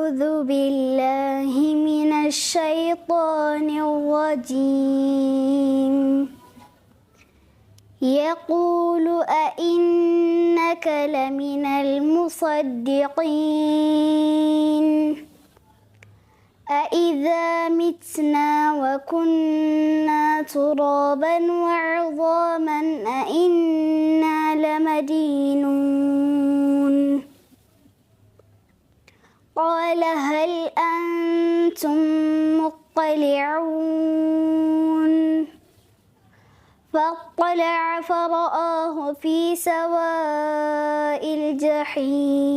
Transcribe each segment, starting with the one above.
أعوذ بالله من الشيطان الرجيم. يقول أئنك لمن المصدقين أإذا متنا وكنا ترابا وعظاما أإنا لمدينون. قال هل أنتم مطلعون فاطلع فرآه في سواء الجحيم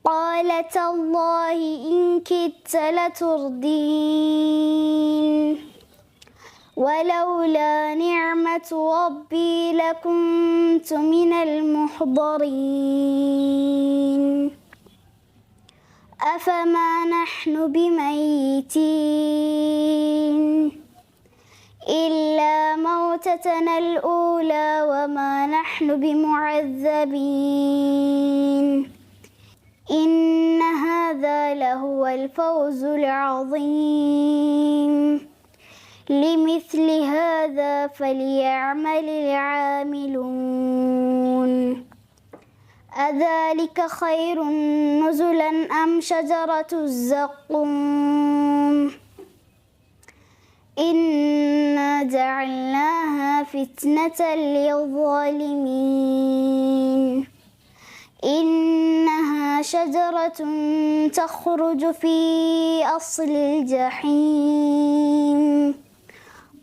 قال تالله إن كدت لتردين ولولا نعمة ربي لكنت من المحضرين. أفما نحن بميتين إلا موتتنا الأولى وما نحن بمعذبين. إن هذا لهو الفوز العظيم. لمثل هذا فليعمل العاملون. أذلك خير نزلا أم شجرة الزقوم إنا جعلناها فتنة للظالمين. إنها شجرة تخرج في أصل الجحيم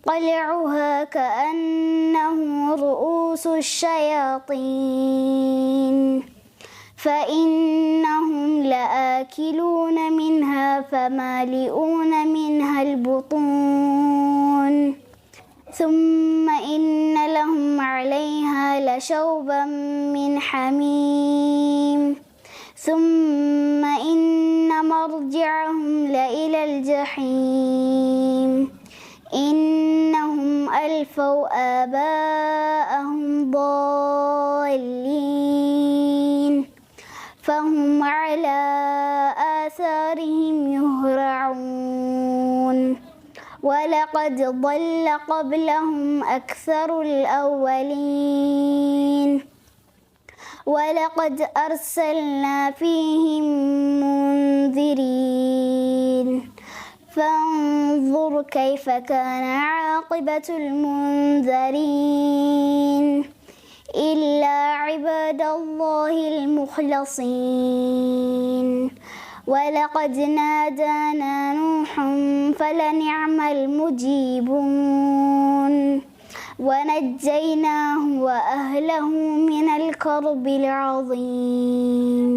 طلعها كأنه رؤوس الشياطين فإنهم لآكلون منها فمالئون منها البطون ثم إن لهم عليها لشوبا من حميم ثم إن مرجعهم لإلى الجحيم. إنهم ألفوا آباءهم ضالين فهم على آثارهم يهرعون. ولقد ضل قبلهم أكثر الأولين ولقد أرسلنا فيهم منذرين فانظر كيف كان عاقبة المنذرين. إلا عباد الله المخلصين. ولقد نادانا نوح فلنعم المجيبون ونجيناه وأهله من الكرب العظيم.